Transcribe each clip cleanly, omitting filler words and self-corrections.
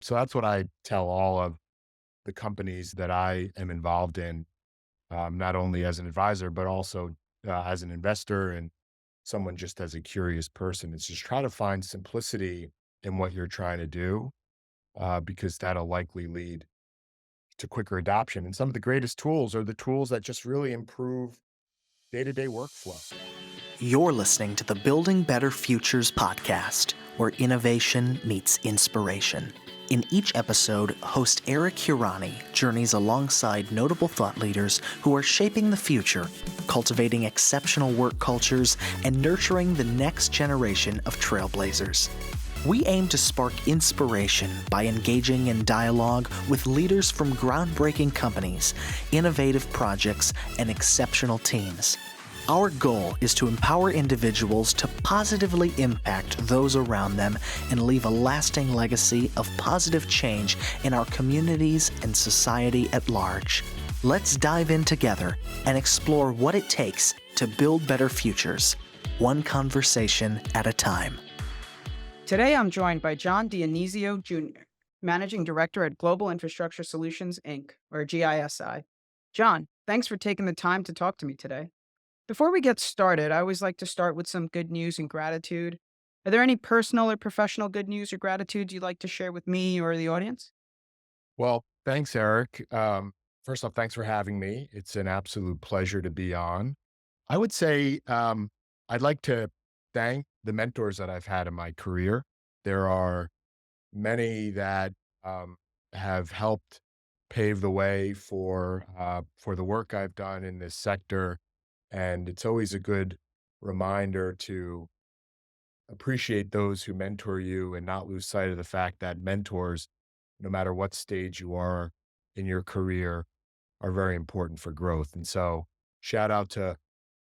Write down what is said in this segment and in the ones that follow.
So that's what I tell all of the companies that I am involved in, not only as an advisor, but also as an investor and someone just as a curious person. It's just try to find simplicity in what you're trying to do, because that'll likely lead to quicker adoption. And some of the greatest tools are the tools that just really improve day to day workflow. You're listening to the Building Better Futures podcast, where innovation meets inspiration. In each episode, host Eric Hurani journeys alongside notable thought leaders who are shaping the future, cultivating exceptional work cultures, and nurturing the next generation of trailblazers. We aim to spark inspiration by engaging in dialogue with leaders from groundbreaking companies, innovative projects, and exceptional teams. Our goal is to empower individuals to positively impact those around them and leave a lasting legacy of positive change in our communities and society at large. Let's dive in together and explore what it takes to build better futures, one conversation at a time. Today, I'm joined by John Dionisio Jr., Managing Director at Global Infrastructure Solutions, Inc., or GISI. John, thanks for taking the time to talk to me today. Before we get started, I always like to start with some good news and gratitude. Are there any personal or professional good news or gratitude you'd like to share with me or the audience? Well, thanks, Eric. First off, thanks for having me. It's an absolute pleasure to be on. I would say I'd like to thank the mentors that I've had in my career. There are many that um, have helped pave the way for the work I've done in this sector, and it's always a good reminder to appreciate those who mentor you and not lose sight of the fact that mentors, no matter what stage you are in your career, are very important for growth. And so, shout out to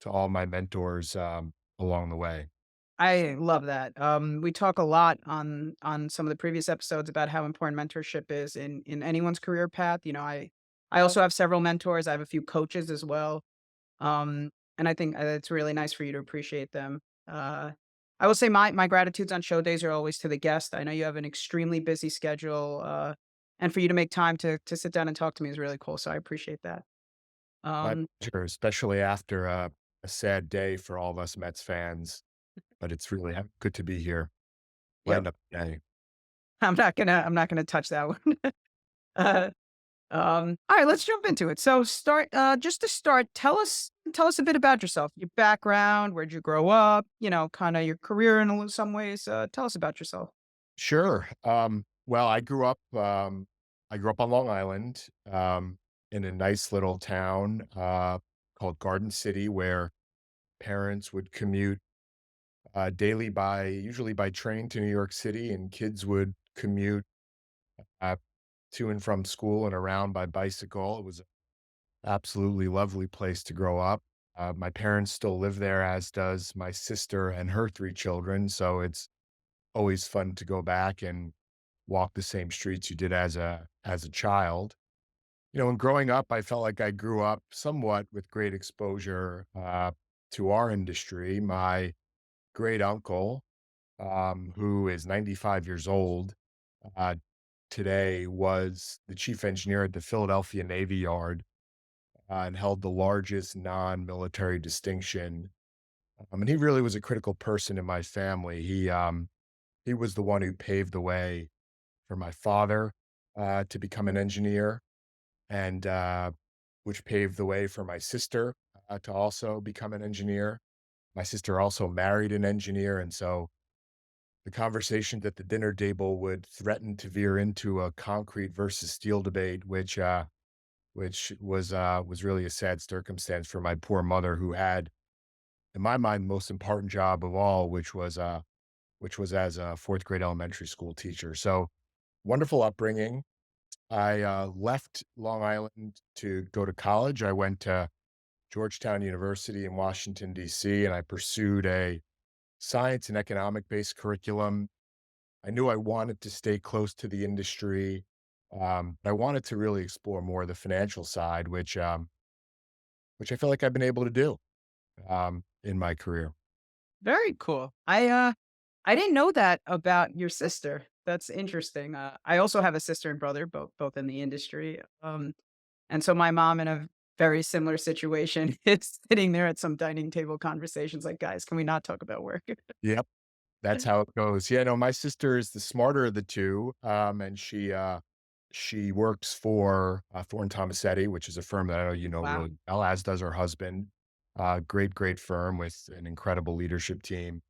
all my mentors along the way. I love that. We talk a lot on some of the previous episodes about how important mentorship is in anyone's career path. I also have several mentors. I have a few coaches as well. And I think it's really nice for you to appreciate them. I will say my gratitudes on show days are always to the guest. I know you have an extremely busy schedule, and for you to make time to sit down and talk to me is really cool. So I appreciate that. My Um, pleasure, especially after a sad day for all of us Mets fans. But it's really good to be here. yep. Land up day. I'm not gonna touch that one. uh, all right, let's jump into it. So just to start, tell us a bit about yourself, your background, where'd you grow up, kind of your career in some ways. Tell us about yourself. Sure. Well, I grew up on Long Island, in a nice little town, called Garden City, where parents would commute, daily usually by train to New York City, and kids would commute, uh, to and from school and around by bicycle. It was an absolutely lovely place to grow up. My parents still live there, as does my sister and her 3 children, so it's always fun to go back and walk the same streets you did as a child. And growing up, I felt like I grew up somewhat with great exposure, to our industry. My great uncle, who is 95 years old, uh, today, was the chief engineer at the Philadelphia Navy Yard, and held the largest non-military distinction. And he really was a critical person in my family. He was the one who paved the way for my father, to become an engineer, and which paved the way for my sister, to also become an engineer. My sister also married an engineer, and so the conversations at the dinner table would threaten to veer into a concrete versus steel debate, which was really a sad circumstance for my poor mother, who had, in my mind, the most important job of all, which was as a fourth grade elementary school teacher. So wonderful upbringing. I left Long Island to go to college. I went to Georgetown University in Washington, D.C., and I pursued a science and economic based curriculum. I knew I wanted to stay close to the industry, but I wanted to really explore more of the financial side, which I feel like I've been able to do, in my career. Very cool. I didn't know that about your sister. That's interesting. I also have a sister and brother, both in the industry. And so my mom in a very similar situation is sitting there at some dining table conversations like, "Guys, can we not talk about work?" Yep, that's how it goes. Yeah, no, my sister is the smarter of the 2, and she works for, Thornton Tomasetti, which is a firm that I know you know Wow. really well, as does her husband. Great, great firm with an incredible leadership team.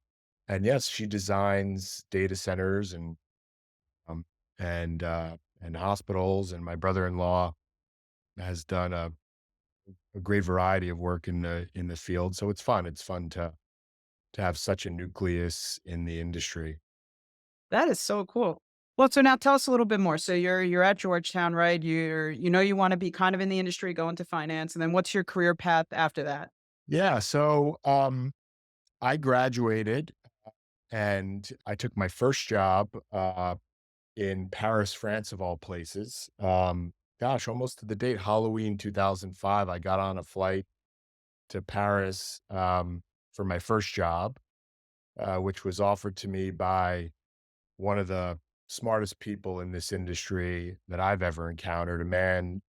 And yes, she designs data centers um, and hospitals, and my brother-in-law has done a great variety of work in the field, so it's fun. It's fun to have such a nucleus in the industry. That is so cool. Well, so now tell us a little bit more. So you're at Georgetown, right? You know you wanna be kind of in the industry, go into finance, and then what's your career path after that? Yeah, so, I graduated and I took my first job, in Paris, France, of all places. Gosh, almost to the date, Halloween 2005, I got on a flight to Paris, for my first job, which was offered to me by one of the smartest people in this industry that I've ever encountered, a man,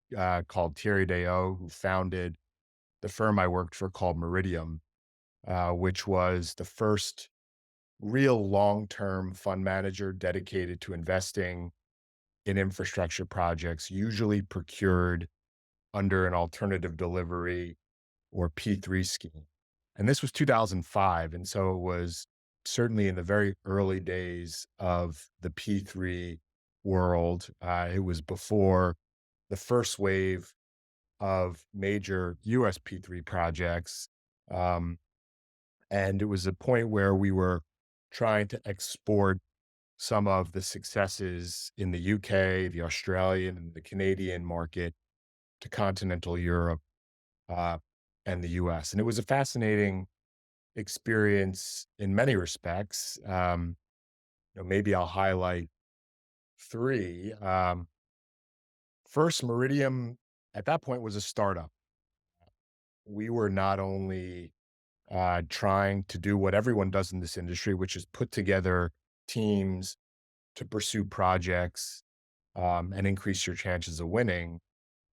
called Thierry Deo, who founded the firm I worked for called Meridium, which was the first real long-term fund manager dedicated to investing in infrastructure projects, usually procured under an alternative delivery or P3 scheme. And this was 2005. And so it was certainly in the very early days of the P3 world. It was before the first wave of major US P3 projects. Um, and it was a point where we were trying to export some of the successes in the UK, the Australian, and the Canadian market to continental Europe, uh, and the US. And it was a fascinating experience in many respects. Maybe I'll highlight 3. First, Meridium at that point was a startup. We were not only trying to do what everyone does in this industry, which is put together teams to pursue projects and increase your chances of winning.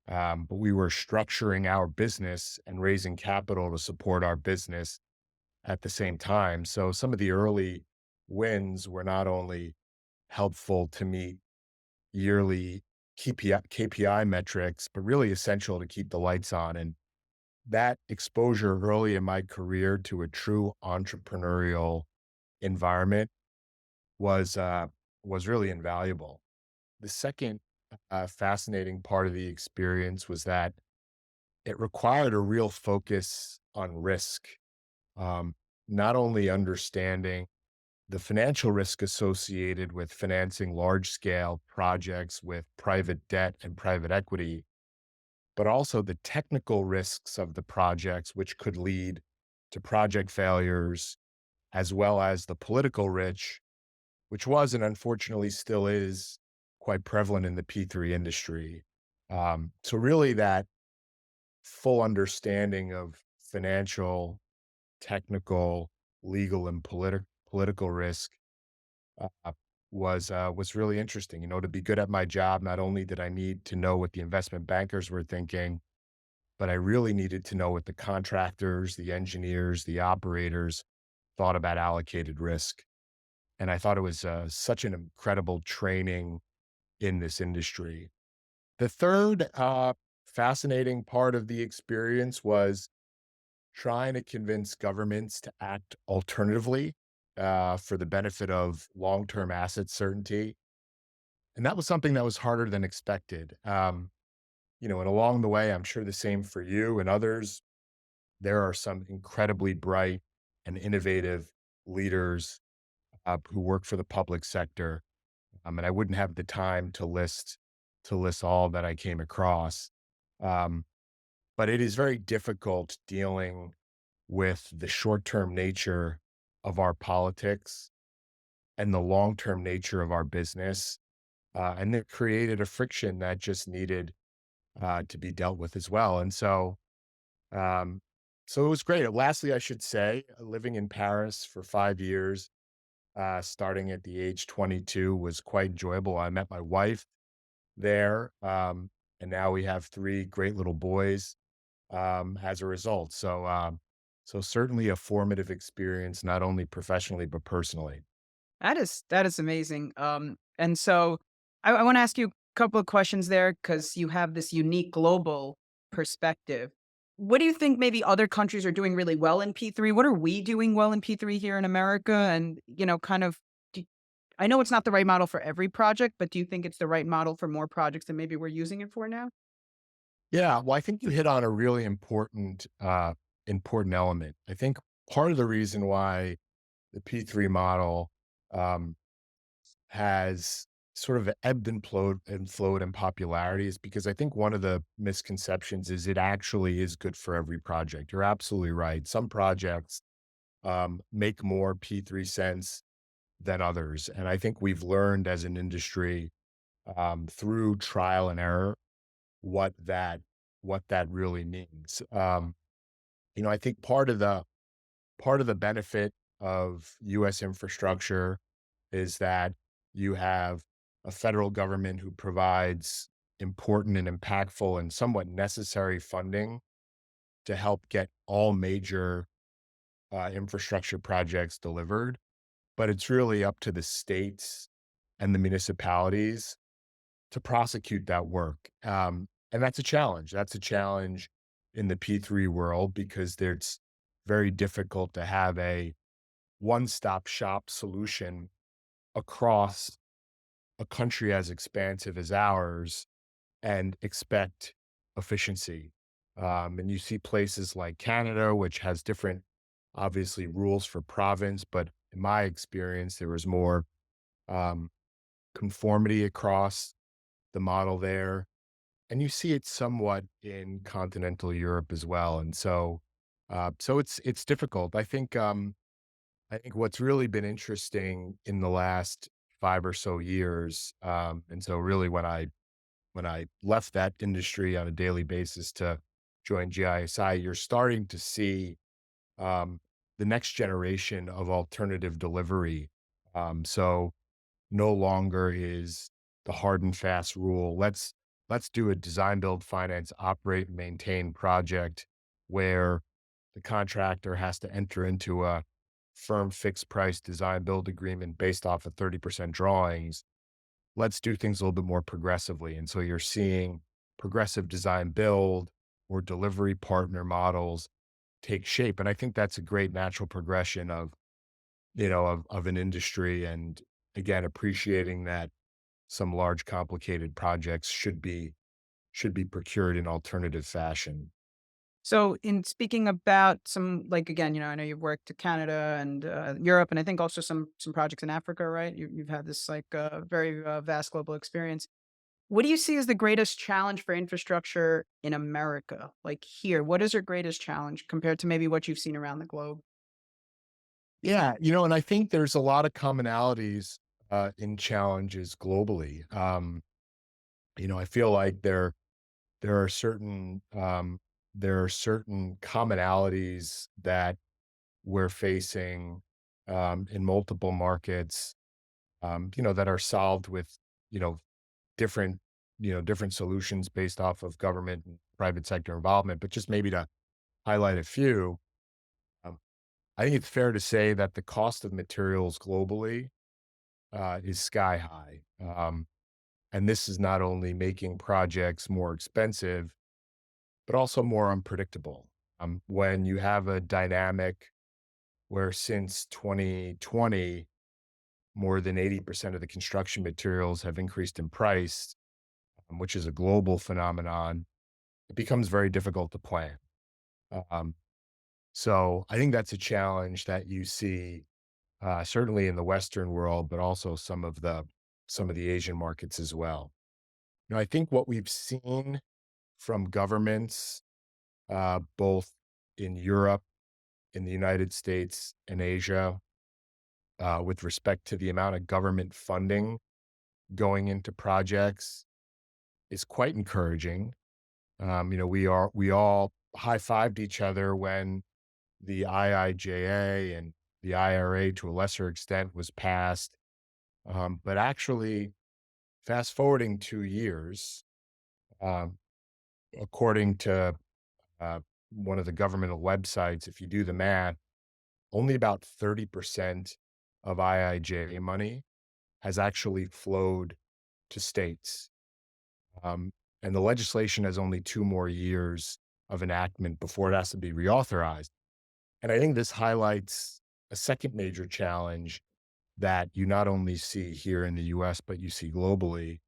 But we were structuring our business and raising capital to support our business at the same time. So some of the early wins were not only helpful to meet yearly KPI metrics, but really essential to keep the lights on. And that exposure early in my career to a true entrepreneurial environment was was really invaluable. The second fascinating part of the experience was that it required a real focus on risk, um, not only understanding the financial risk associated with financing large scale projects with private debt and private equity, but also the technical risks of the projects, which could lead to project failures, as well as the political rich, which was and unfortunately still is quite prevalent in the P3 industry. So, really, that full understanding of financial, technical, legal, and political risk uh, was really interesting. To be good at my job, not only did I need to know what the investment bankers were thinking, but I really needed to know what the contractors, the engineers, the operators thought about allocated risk. And I thought it was such an incredible training in this industry. The third fascinating part of the experience was trying to convince governments to act alternatively for the benefit of long term asset certainty. And that was something that was harder than expected. And along the way, I'm sure the same for you and others, there are some incredibly bright and innovative leaders who work for the public sector. And I wouldn't have the time to list all that I came across. Um, but it is very difficult dealing with the short-term nature of our politics and the long-term nature of our business. And it created a friction that just needed to be dealt with as well. And so it was great. Lastly, I should say, living in Paris for 5 years, starting at the age 22 was quite enjoyable. I met my wife there, and now we have 3 great little boys, as a result. So certainly a formative experience, not only professionally, but personally. That is amazing. And so I want to ask you a couple of questions there because you have this unique global perspective. What do you think maybe other countries are doing really well in P3? What are we doing well in P3 here in America? And kind of, do, I know it's not the right model for every project, but do you think it's the right model for more projects than maybe we're using it for now? Yeah, well, I think you hit on a really important element. I think part of the reason why the P3 model, um, has sort of ebbed and flowed in popularity is because I think one of the misconceptions is it actually is good for every project. You're absolutely right. Some projects, make more P3 sense than others, and I think we've learned as an industry, through trial and error what that what that really means. I think part of the benefit of U.S. infrastructure is that you have a federal government who provides important and impactful and somewhat necessary funding to help get all major infrastructure projects delivered. But it's really up to the states and the municipalities to prosecute that work. And that's a challenge. That's a challenge in the P3 world because it's very difficult to have a one stop shop solution across a country as expansive as ours and expect efficiency. And you see places like Canada, which has different, obviously, rules for province, but in my experience, there was more um, conformity across the model there. And you see it somewhat in continental Europe as well. And so it's difficult. I think what's really been interesting in the last 5 or so years, and so really when I left that industry on a daily basis to join GISI, you're starting to see, um, the next generation of alternative delivery. So no longer is the hard and fast rule, let's do a design, build, finance, operate, and maintain project where the contractor has to enter into a firm fixed price design build agreement based off of 30% drawings. Let's do things a little bit more progressively. And so you're seeing progressive design build or delivery partner models take shape. And I think that's a great natural progression of an industry. And again, appreciating that some large complicated projects should be procured in alternative fashion. So, in speaking about some, like again, I know you've worked to Canada and Europe, and I think also some projects in Africa, right? You've had this like very vast global experience. What do you see as the greatest challenge for infrastructure in America? Like here, what is your greatest challenge compared to maybe what you've seen around the globe? Yeah, and I think there's a lot of commonalities in challenges globally. I feel like there are certain commonalities that we're facing in multiple markets, that are solved with you know different different solutions based off of government and private sector involvement. But just maybe to highlight a few, um, I think it's fair to say that the cost of materials globally is sky high. And this is not only making projects more expensive, but also more unpredictable. When you have a dynamic where since 2020, more than 80% of the construction materials have increased in price, which is a global phenomenon, it becomes very difficult to plan. Um, so I think that's a challenge that you see certainly in the Western world, but also some of the Asian markets as well. I think what we've seen from governments, both in Europe, in the United States, and Asia, with respect to the amount of government funding going into projects is quite encouraging. We all high-fived each other when the IIJA and The IRA, to a lesser extent, was passed. But actually, fast forwarding 2 years, um, according to uh, one of the governmental websites, if you do the math, only about 30% of IIJ money has actually flowed to states. Um, and the legislation has only 2 more years of enactment before it has to be reauthorized. And I think this highlights a second major challenge that you not only see here in the US, but you see globally,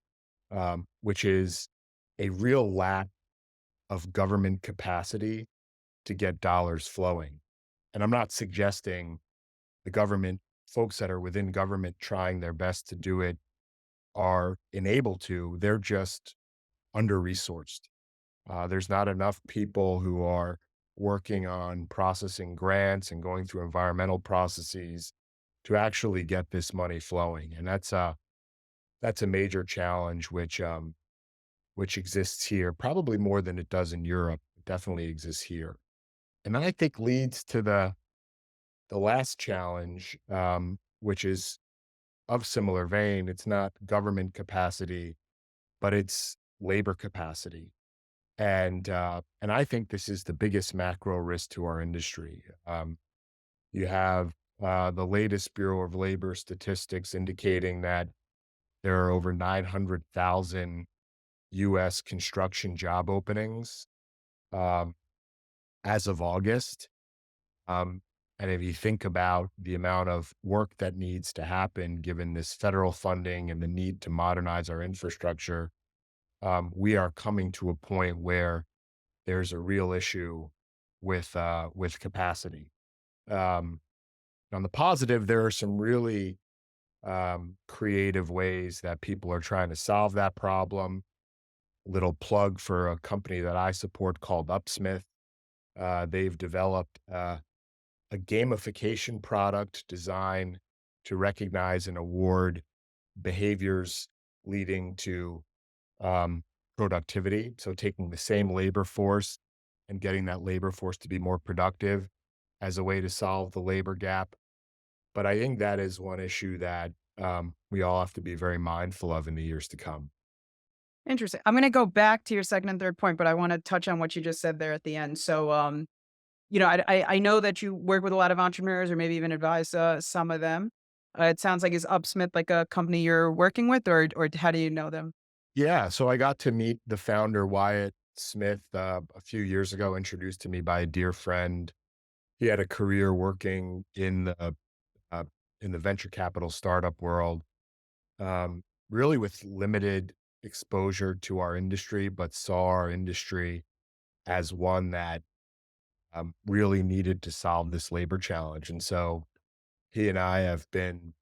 which is a real lack of government capacity to get dollars flowing. And I'm not suggesting the government, folks that are within government trying their best to do it are enabled to, they're just under resourced. There's not enough people who are working on processing grants and going through environmental processes to actually get this money flowing. And that's a major challenge which exists here, probably more than it does in Europe. It definitely exists here. And then I think leads to the last challenge, which is of similar vein. It's not government capacity, but it's labor capacity. And I think this is the biggest macro risk to our industry. You have the latest Bureau of Labor statistics indicating that there are over 900,000 U.S. construction job openings um, as of August. Um, and if you think about the amount of work that needs to happen, given this federal funding and the need to modernize our infrastructure, we are coming to a point where there's a real issue with capacity. Um, on the positive, there are some really creative ways that people are trying to solve that problem. Little plug for a company that I support called Upsmith. They've developed a gamification product designed to recognize and award behaviors leading to um, productivity. So taking the same labor force and getting that labor force to be more productive as a way to solve the labor gap. But I think that is one issue that we all have to be very mindful of in the years to come. Interesting. I'm gonna go back to your second and third point, but I wanna touch on what you just said there at the end. So, I know that you work with a lot of entrepreneurs or maybe even advise, some of them. It sounds like is Upsmith like a company you're working with, or how do you know them? Yeah, so I got to meet the founder, Wyatt Smith, a few years ago, introduced to me by a dear friend. He had a career working uh, in the venture capital startup world, really with limited exposure to our industry, but saw our industry as one that really needed to solve this labor challenge. And so he and I have been,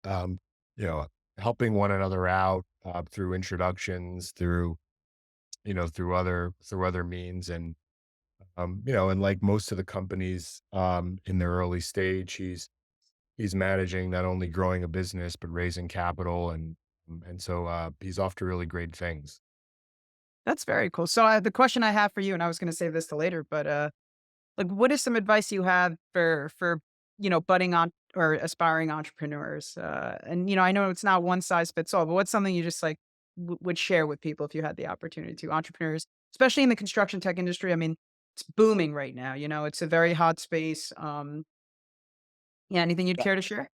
um, you know, helping one another out through introductions, through other means, and and like most of the companies in their early stage, he's managing not only growing a business but raising capital, and so he's off to really great things. That's very cool. So, the question I have for you, and I was gonna save this to later, but, like, what is some advice you have for, budding on or aspiring entrepreneurs? And, I know it's not one size fits all, but what's something you just, like, would share with people if you had the opportunity to? Entrepreneurs, especially in the construction tech industry, I mean, it's booming right now, it's a very hot space. Yeah, anything you'd Yeah, care to share?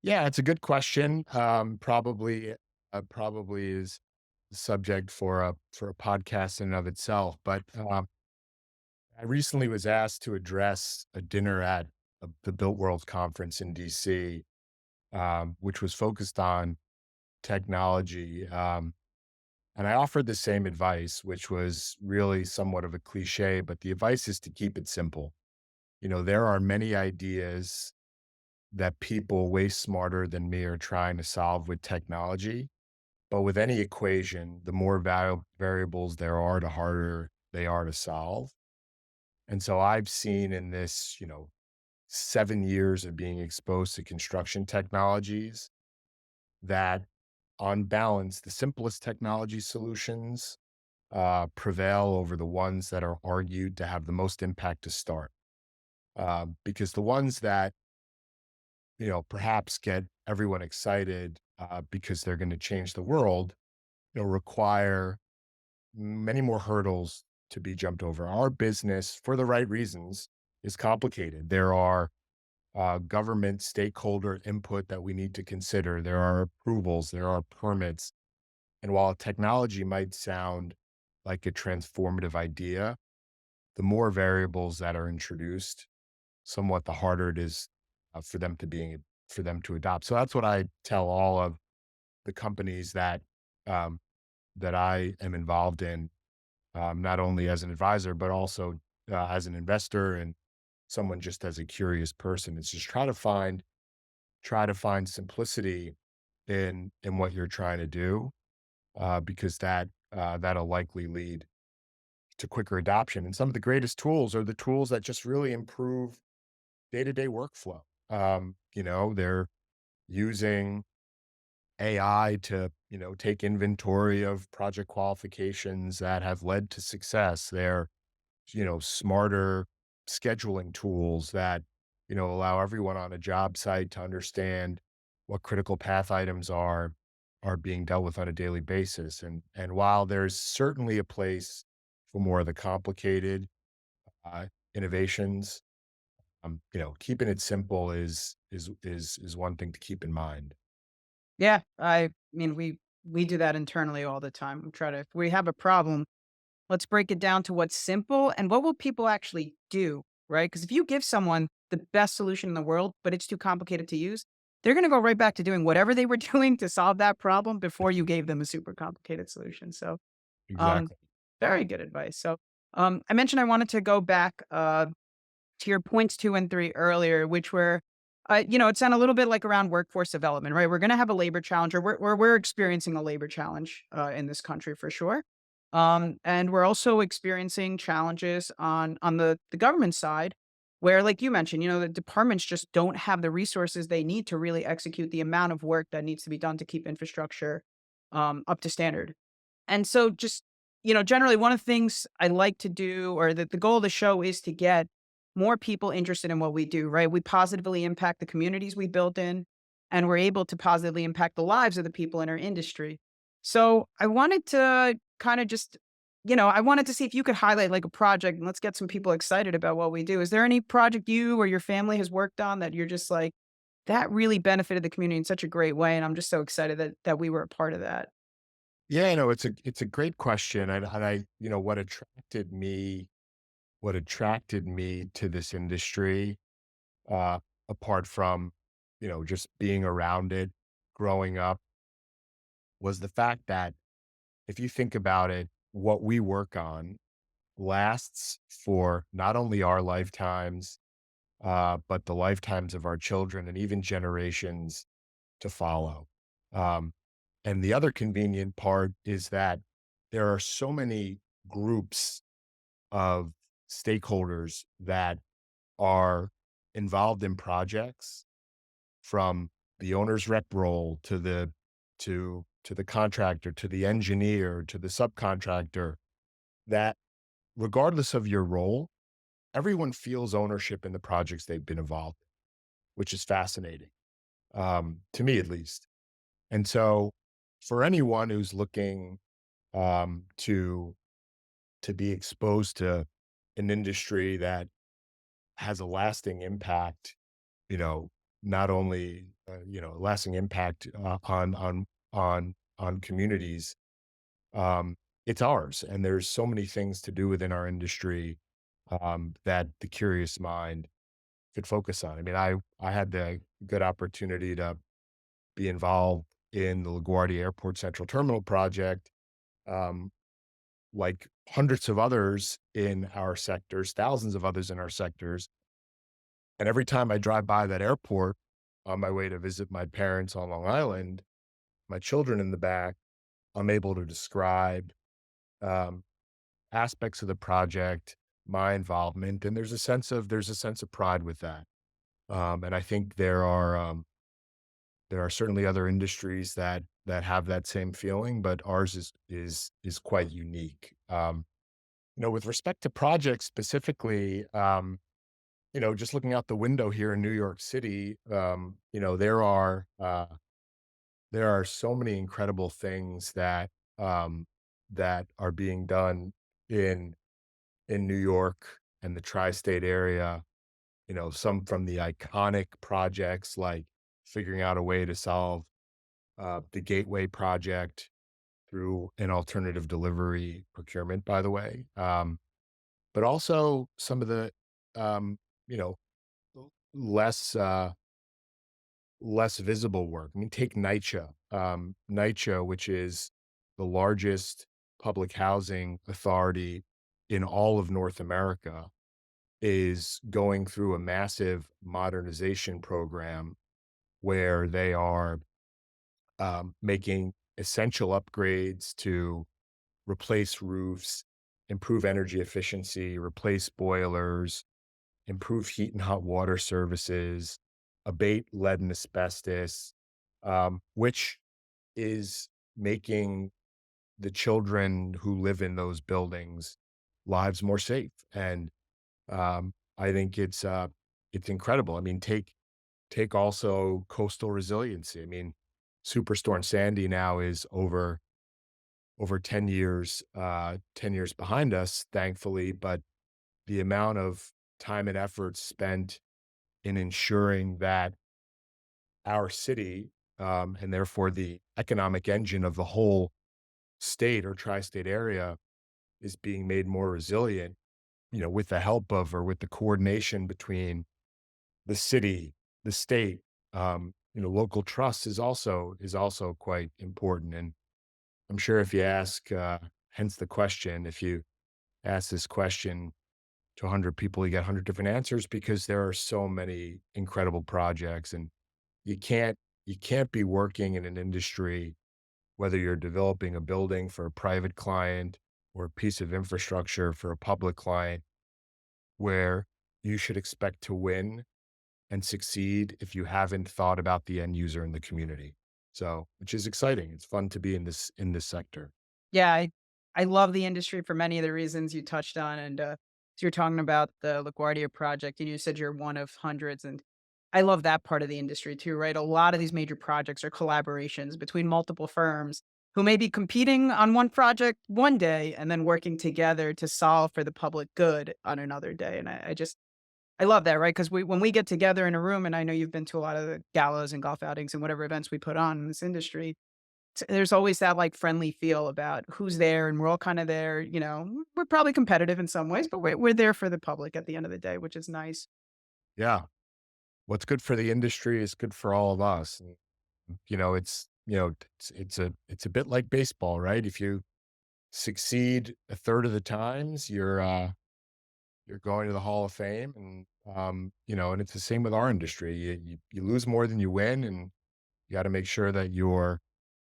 yeah, it's a good question. Probably is the subject for a podcast in and of itself. But I recently was asked to address a dinner at the Built World conference in DC, which was focused on technology. And I offered the same advice, which was really somewhat of a cliche, but the advice is to keep it simple. There are many ideas that people way smarter than me are trying to solve with technology. But with any equation, the more variables there are, the harder they are to solve. And so I've seen in this, 7 years of being exposed to construction technologies that on balance, the simplest technology solutions prevail over the ones that are argued to have the most impact to start. because the ones that, perhaps get everyone excited because they're going to change the world, require many more hurdles to be jumped over. Our business, for the right reasons, is complicated. There are government stakeholder input that we need to consider. There are approvals, there are permits. And while technology might sound like a transformative idea, the more variables that are introduced, somewhat the harder it is for them for them to adopt. So that's what I tell all of the companies um, that I am involved in, not only as an advisor but also as an investor and someone just as a curious person. It's just try to find simplicity in what you're trying to do, because that'll likely lead to quicker adoption. And some of the greatest tools are the tools that just really improve day-to-day workflow. They're using AI to, take inventory of project qualifications that have led to success. They're, smarter scheduling tools that, allow everyone on a job site to understand what critical path items are being dealt with on a daily basis. And while there's certainly a place for more of the complicated innovations, keeping it simple is one thing to keep in mind. Yeah, I mean, we do that internally all the time. We try to if we have a problem, let's break it down to what's simple and what will people actually do, right? Because if you give someone the best solution in the world, but it's too complicated to use, they're going to go right back to doing whatever they were doing to solve that problem before you gave them a super complicated solution. So, um, Exactly. very good advice. So, I mentioned I wanted to go back to your points 2 and 3 earlier, which were, it sounded a little bit like around workforce development, right? We're going to have a labor challenge, or we're experiencing a labor challenge in this country for sure. And we're also experiencing challenges on the government side, where, like you mentioned, the departments just don't have the resources they need to really execute the amount of work that needs to be done to keep infrastructure up to standard. And so just, generally one of the things I like to do or that the goal of the show is to get more people interested in what we do, right? We positively impact the communities we build in, and we're able to positively impact the lives of the people in our industry. So I wanted to kind of just, I wanted to see if you could highlight like a project and let's get some people excited about what we do. Is there any project you or your family has worked on that you're just like, that really benefited the community in such a great way? And I'm just so excited that we were a part of that. Yeah, it's a great question. And what attracted me to this industry, uh, apart from, just being around it, growing up, was the fact that if you think about it, what we work on lasts for not only our lifetimes, but the lifetimes of our children and even generations to follow. Um, and the other convenient part is that there are so many groups of stakeholders that are involved in projects, from the owner's rep role to the contractor, to the engineer, to the subcontractor, that regardless of your role, everyone feels ownership in the projects they've been involved in, which is fascinating, to me at least. And so for anyone who's looking to be exposed to an industry that has a lasting impact, you know, not only lasting impact on communities, it's ours. And there's so many things to do within our industry that the curious mind could focus on. I mean, I had the good opportunity to be involved in the LaGuardia Airport Central Terminal project, um, like hundreds of others in our sectors, thousands of others in our sectors. And every time I drive by that airport on my way to visit my parents on Long Island, my children in the back, I'm able to describe um, aspects of the project, my involvement, and there's a sense of pride with that. And I think there are certainly other industries that have that same feeling, but ours is quite unique. With respect to projects specifically, just looking out the window here in New York City, there are so many incredible things um, that are being done in New York and the tri-state area. Some from the iconic projects like figuring out a way to solve the Gateway project through an alternative delivery procurement, by the way. But also some of the, um, you know, less less visible work. I mean, take NYCHA. NYCHA, which is the largest public housing authority in all of North America, is going through a massive modernization program where they are making essential upgrades to replace roofs, improve energy efficiency, replace boilers, improve heat and hot water services, abate lead and asbestos, which is making the children who live in those buildings lives more safe. And I think it's incredible. I mean, take also coastal resiliency. I mean, Superstorm Sandy now is over 10 years behind us, thankfully, but the amount of time and effort spent in ensuring that our city, and therefore the economic engine of the whole state or tri-state area is being made more resilient, with the help of or with the coordination between the city, the state, local trust is also quite important. And I'm sure if you ask, hence the question, if you ask this question to 100 people, you get 100 different answers because there are so many incredible projects, and you can't you can't be working in an industry, whether you're developing a building for a private client or a piece of infrastructure for a public client, where you should expect to win and succeed if you haven't thought about the end user in the community. So, which is exciting. It's fun to be in this sector. Yeah, I love the industry for many of the reasons you touched on, and, so you're talking about the LaGuardia project, and you said you're one of hundreds, and I love that part of the industry too, right? A lot of these major projects are collaborations between multiple firms who may be competing on one project one day and then working together to solve for the public good on another day, and I love that, right? Because when we get together in a room, and I know you've been to a lot of the galas and golf outings and whatever events we put on in this industry, there's always that, like, friendly feel about who's there, and we're all kinda there, we're probably competitive in some ways, but we're there for the public at the end of the day, which is nice. Yeah. What's good for the industry is good for all of us. And, it's a bit like baseball, right? If you succeed a third of the times, you're going to the Hall of Fame, and and it's the same with our industry. You lose more than you win, and you got to make sure that you're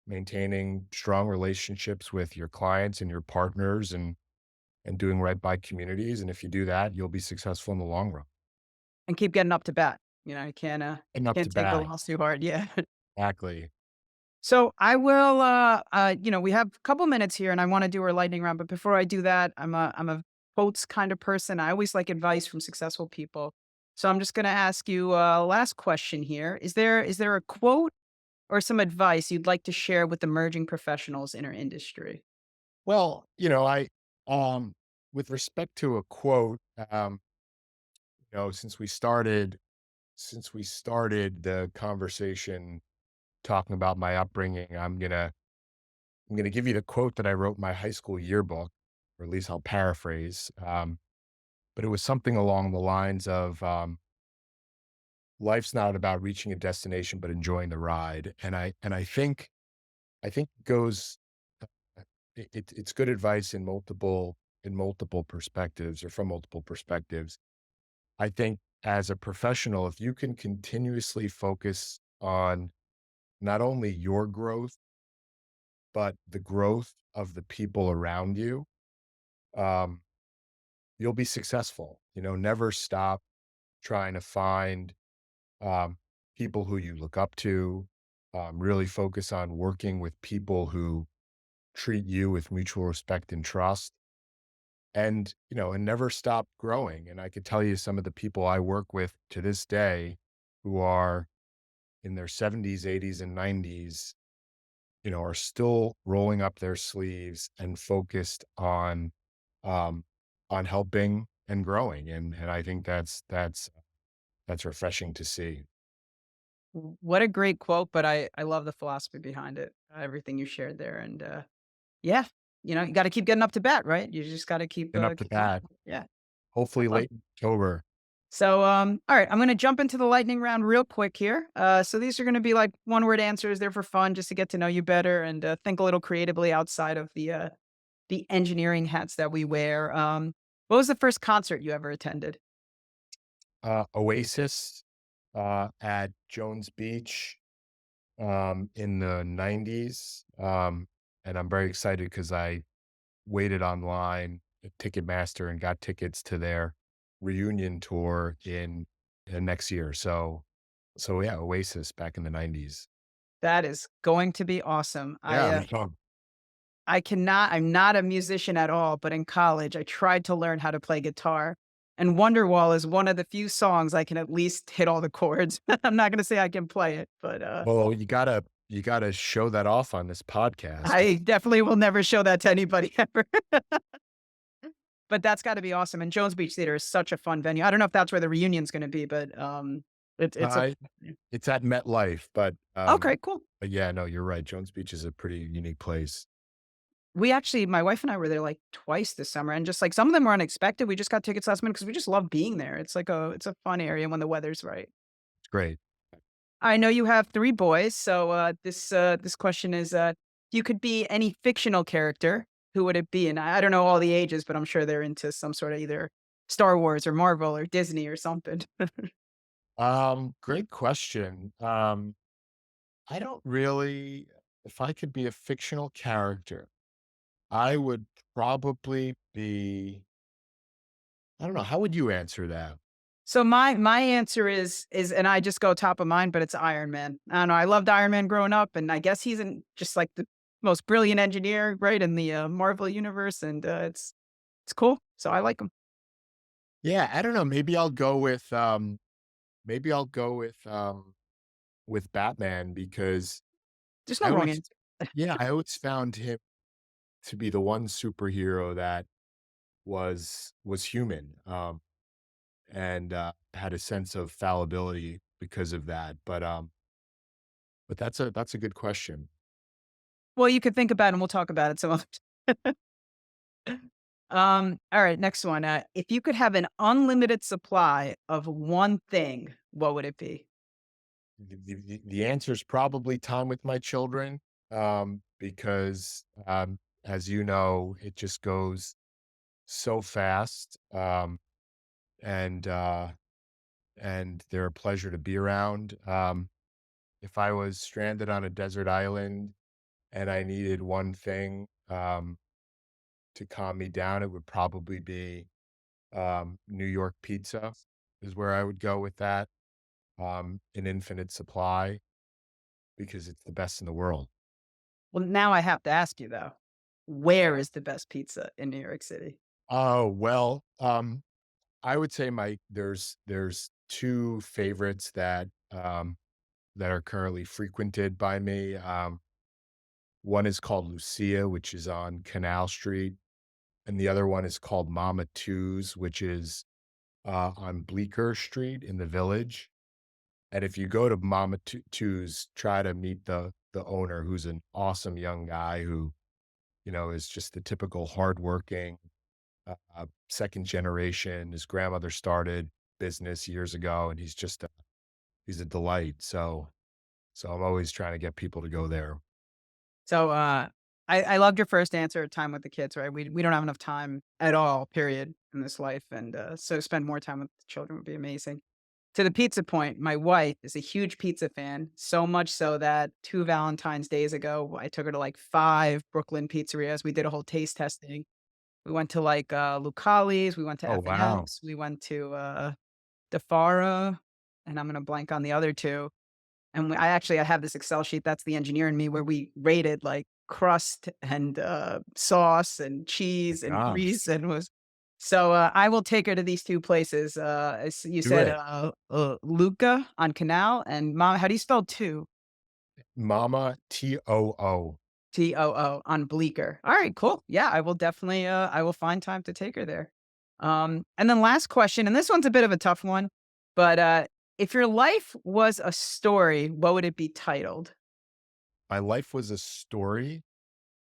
maintaining strong relationships with your clients and your partners, and doing right by communities. And if you do that, you'll be successful in the long run. And keep getting up to bat, you And up to can't take a bat. loss too hard, yeah. Exactly. So I will, we have a couple minutes here, and I wanna do our lightning round, but before I do that, I'm a quotes kind of person. I always like advice from successful people. So I'm just gonna ask you a last question here. Is there a quote or some advice you'd like to share with emerging professionals in our industry? Well, um, with respect to a quote, since we started the conversation talking about my upbringing, I'm gonna give you the quote that I wrote in my high school yearbook, or at least I'll paraphrase. But it was something along the lines of, "Life's not about reaching a destination, but enjoying the ride." And I think it goes. It's good advice in multiple perspectives, or from multiple perspectives. I think as a professional, if you can continuously focus on not only your growth, but the growth of the people around you, um, you'll be successful. Never stop trying to find um, people who you look up to. Really focus on working with people who treat you with mutual respect and trust. and, and never stopped growing. And I could tell you some of the people I work with to this day who are in their 70s, 80s, and 90s, are still rolling up their sleeves and focused um, on helping and growing. And I think that's refreshing to see. What a great quote, but I love the philosophy behind it, everything you shared there, and, yeah, you gotta keep getting up to bat, right? You just gotta And up to keep on. bat, Yeah, I hopefully love late October. So, all right, I'm gonna jump into the lightning round real quick here. So these are gonna be like one-word answers. They're for fun, just to get to know you better and think a little creatively outside of the engineering hats that we wear. What was the first concert you ever attended? Oasis at Jones Beach in the 90s. And I'm very excited because I waited online at Ticketmaster and got tickets to their reunion tour in next year. So yeah, Oasis back in the 90s. That is going to be awesome. Yeah, me too. I'm not a musician at all, but in college, I tried to learn how to play guitar. And Wonderwall is one of the few songs I can at least hit all the chords. I'm not gonna say I can play it, but Well, you gotta show that off on this podcast. I definitely will never show that to anybody ever. But that's gotta be awesome, and Jones Beach Theater is such a fun venue. I don't know if that's where the reunion's gonna be, but, it's a I It's at MetLife, Okay, cool. but yeah, no, you're right. Jones Beach is a pretty unique place. We actually my wife and I were there, like, twice this summer, and just, like, some of them were unexpected. We just got tickets last minute because we just love being there. It's a fun area when the weather's right. It's great. I know you have 3 boys, so, this question is, if you could be any fictional character, who would it be? And I don't know all the ages, but I'm sure they're into some sorta either Star Wars or Marvel or Disney or something. Great question. I don't really if I could be a fictional character, I would probably be I don't know, how would you answer that? So my answer is and I just go top of mind, but it's Iron Man. I don't know, I loved Iron Man growing up, and I guess he's in just like the most brilliant engineer, right, in the, Marvel universe, and, it's cool, so I like him. Yeah, I don't know, maybe I'll go with Batman because There's I no wrong always answer. yeah, I always found him to be the one superhero that was human, and, had a sense of fallibility because of that, but that's a good question. Well, you could think about it, and we'll talk about it some other time. All right, next one, if you could have an unlimited supply of one thing, what would it be? The answer is probably time with my children, because, as you know, it just goes so fast, and, uh, and they're a pleasure to be around. If I was stranded on a desert island and I needed one thing, to calm me down, it would probably be, New York pizza is where I would go with that, in infinite supply because it's the best in the world. Well, now I have to ask you though, where is the best pizza in New York City? Oh, well, I would say there's 2 favorites that are currently frequented by me. One is called Lucia, which is on Canal Street, and the other one is called Mama Two's, which is, on Bleecker Street in the Village. And if you go to Two's, try to meet the owner, who's an awesome young guy who, is just the typical hardworking, second generation. His grandmother started business years ago, and he's a delight. So I'm always trying to get people to go there. So, I loved your first answer, time with the kids, right? We don't have enough time at all, period, in this life, and, so spend more time with the children would be amazing. To the pizza point, my wife is a huge pizza fan, so much so that 2 Valentine's days ago, I took her to, like, 5 Brooklyn pizzerias. We did a whole taste testing. We went to, like, Lucali's, we went to Oh, wow. F&F's, we went to, DeFara, and I'm gonna blank on the other 2. And I have this Excel sheet, that's the engineer in me, where we rated, like, crust and, sauce and My cheese and gosh. grease, and was So, I will take her to these 2 places. You Do said, it. Luca on Canal and Ma how do you spell 2? Mama, Too. Too on Bleecker. Alright, cool. Yeah, I will definitely, I will find time to take her there. And then last question, and this one's a bit of a tough one, but, if your life was a story, what would it be titled? My life was a story.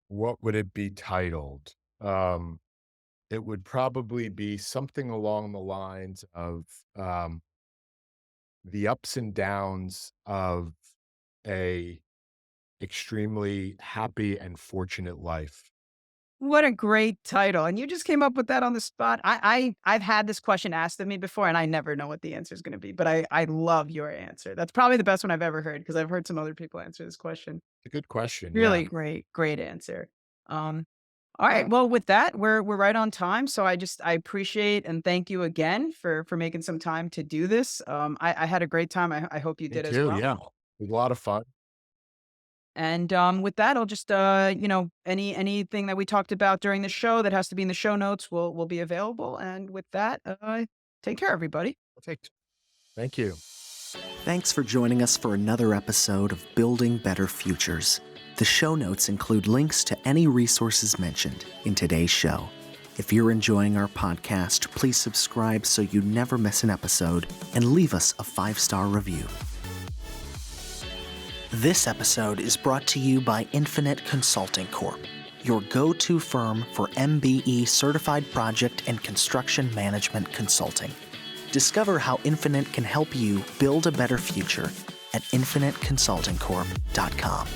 What would it be titled? Um, it would probably be something along the lines of, um, the ups and downs of a extremely happy and fortunate life. What a great title, and you just came up with that on the spot. I've had this question asked of me before, and I never know what the answer is gonna be, but I love your answer. That's probably the best one I've ever heard because 'cause I've heard some other people answer this question. It's a good question, yeah. Really great, great answer. Um, alright, well, with that, we're right on time, so I appreciate and thank you again for making some time to do this. I had a great time. I hope you Me did as too, well. yeah. It was a lot of fun. And, with that, I'll just, anything that we talked about during the show that has to be in the show notes will be available, and with that, take care, everybody. Perfect. Thank you. Thanks for joining us for another episode of Building Better Futures. The show notes include links to any resources mentioned in today's show. If you're enjoying our podcast, please subscribe so you never miss an episode and leave us a 5-star review. This episode is brought to you by Infinite Consulting Corp., your go-to firm for MBE certified project and construction management consulting. Discover how Infinite can help you build a better future at infiniteconsultingcorp.com.